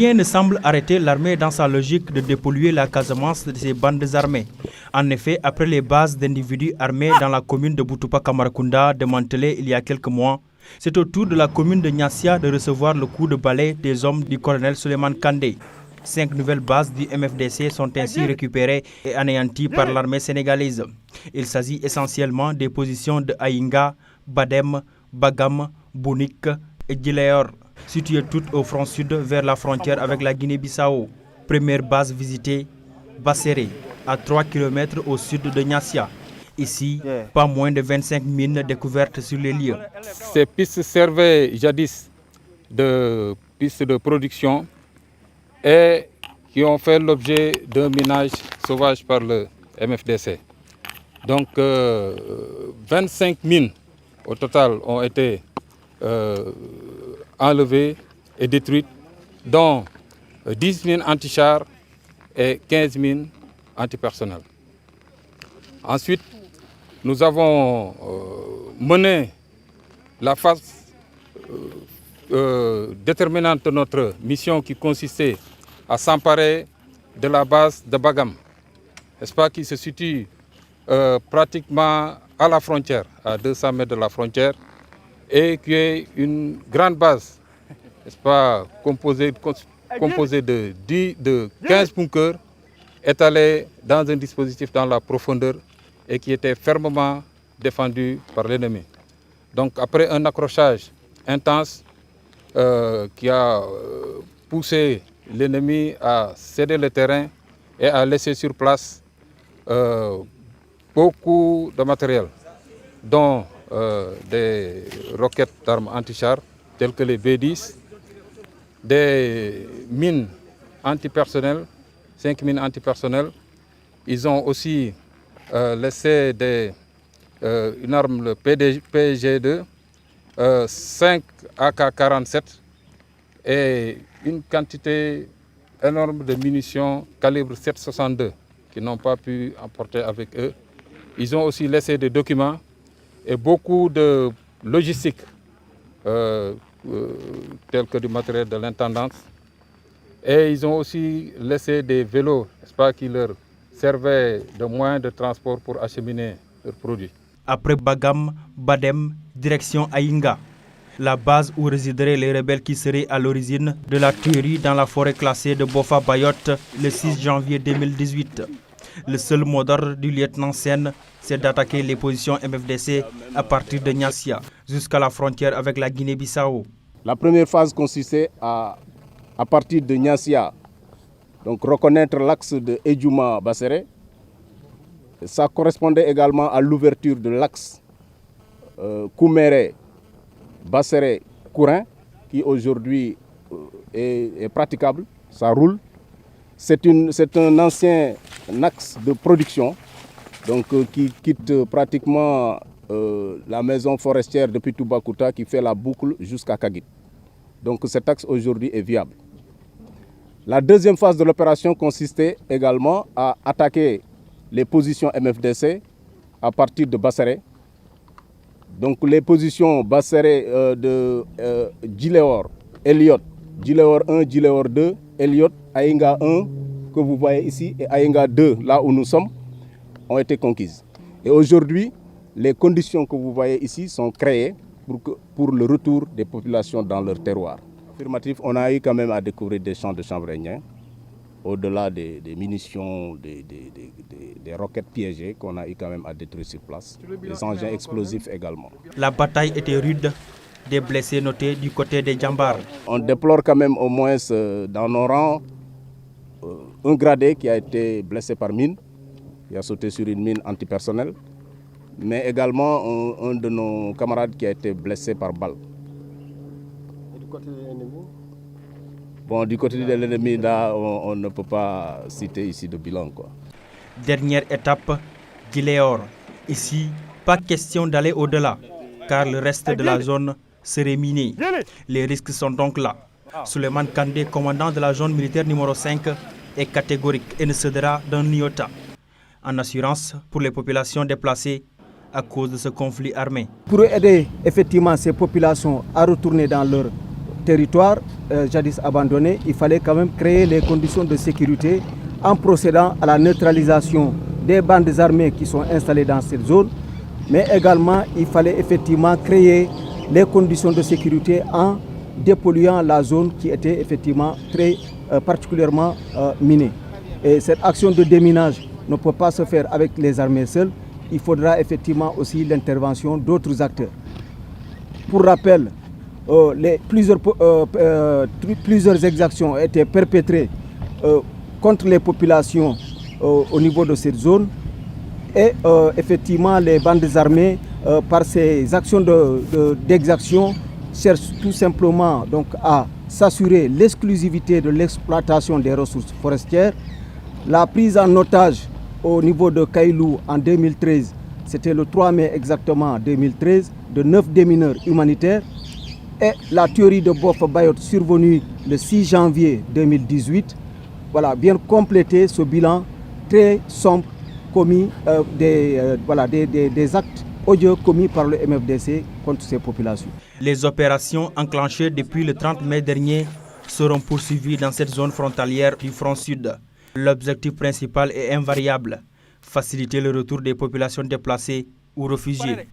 Rien ne semble arrêter l'armée dans sa logique de dépolluer la Casamance de ses bandes armées. En effet, après les bases d'individus armés dans la commune de Boutoupa-Kamarakunda démantelées il y a quelques mois, c'est au tour de la commune de Niassia de recevoir le coup de balai des hommes du colonel Suleiman Kandé. 5 nouvelles bases du MFDC sont ainsi récupérées et anéanties par l'armée sénégalaise. Il s'agit essentiellement des positions de Aïnga, Badem, Bagam, Bounik et Djileor, situées toutes au front sud vers la frontière avec la Guinée-Bissau. Première base visitée, Basséré, à 3 km au sud de Niassia. Ici, pas moins de 25 mines découvertes sur les lieux. Ces pistes servaient jadis de pistes de production et qui ont fait l'objet d'un minage sauvage par le MFDC. Donc 25 mines au total ont été enlevées et détruites, dont 10 mines anti-chars et 15 mines antipersonnelles. Ensuite, nous avons mené la phase déterminante de notre mission qui consistait à s'emparer de la base de Bagam, n'est-ce pas, qui se situe pratiquement à la frontière, à 200 mètres de la frontière, et qui est une grande base, n'est-ce pas, composée de 15 bunkers étalés dans un dispositif dans la profondeur et qui était fermement défendu par l'ennemi. Donc après un accrochage intense qui a poussé l'ennemi à céder le terrain et à laisser sur place beaucoup de matériel, dont des roquettes d'armes anti-chars telles que les B-10, des mines antipersonnelles, 5 mines antipersonnelles. Ils ont aussi laissé une arme, le PG2, 5 AK-47 et une quantité énorme de munitions calibre 7,62 qu'ils n'ont pas pu emporter avec eux. Ils ont aussi laissé des documents et beaucoup de logistique, tels que du matériel de l'intendance. Et ils ont aussi laissé des vélos, n'est-ce pas, qui leur servaient de moyen de transport pour acheminer leurs produits. Après Bagam, Badem, direction Aïnga, la base où résideraient les rebelles qui seraient à l'origine de la tuerie dans la forêt classée de Bofa-Bayotte le 6 janvier 2018. Le seul mot d'ordre du lieutenant Sen, c'est d'attaquer les positions MFDC à partir de Niassia jusqu'à la frontière avec la Guinée-Bissau. La première phase consistait à partir de Niassia, donc reconnaître l'axe de Edjouma-Basséré. Ça correspondait également à l'ouverture de l'axe Kouméré-Basséré-Kourin, qui aujourd'hui est praticable, ça roule. C'est un ancien axe de production donc, qui quitte pratiquement la maison forestière depuis Toubacouta qui fait la boucle jusqu'à Kagit. Donc cet axe aujourd'hui est viable. La deuxième phase de l'opération consistait également à attaquer les positions MFDC à partir de Basséré. Donc les positions Basséré de Djileor, Eliot, Djileor 1, Djileor 2, Eliot, Aïnga 1, que vous voyez ici, et Aïnga 2, là où nous sommes, ont été conquises. Et aujourd'hui, les conditions que vous voyez ici sont créées pour le retour des populations dans leur terroir. Affirmatif, on a eu quand même à découvrir des champs de chanvre-indien, au-delà des munitions, des roquettes piégées qu'on a eu quand même à détruire sur place, des engins explosifs également. La bataille était rude, des blessés notés du côté des Djambars. On déplore quand même au moins dans nos rangs un gradé qui a été blessé par mine, qui a sauté sur une mine antipersonnelle, mais également un de nos camarades qui a été blessé par balle. Et du côté de l'ennemi? Bon, du côté de l'ennemi, là, on ne peut pas citer ici de bilan, quoi. Dernière étape, Djileor. Ici, pas question d'aller au-delà, car le reste de la zone serait miné. Les risques sont donc là. Suleiman Kandé, commandant de la zone militaire numéro 5, est catégorique et ne cédera d'un iota, en assurance pour les populations déplacées à cause de ce conflit armé. Pour aider effectivement ces populations à retourner dans leur territoire jadis abandonné, il fallait quand même créer les conditions de sécurité en procédant à la neutralisation des bandes armées qui sont installées dans cette zone, mais également il fallait effectivement créer les conditions de sécurité en dépolluant la zone qui était effectivement très particulièrement minée. Et cette action de déminage ne peut pas se faire avec les armées seules, il faudra effectivement aussi l'intervention d'autres acteurs. Pour rappel, plusieurs exactions ont été perpétrées contre les populations au niveau de cette zone et effectivement les bandes armées par ces actions d'exaction cherchent tout simplement donc, à s'assurer l'exclusivité de l'exploitation des ressources forestières. La prise en otage au niveau de Kailou en 2013, c'était le 3 mai exactement 2013, de 9 démineurs humanitaires, et la tuerie de Bof Bayot survenue le 6 janvier 2018, voilà, vient compléter ce bilan très sombre commis des actes odieux commis par le MFDC contre ces populations. Les opérations enclenchées depuis le 30 mai dernier seront poursuivies dans cette zone frontalière du front sud. L'objectif principal est invariable, faciliter le retour des populations déplacées ou réfugiées.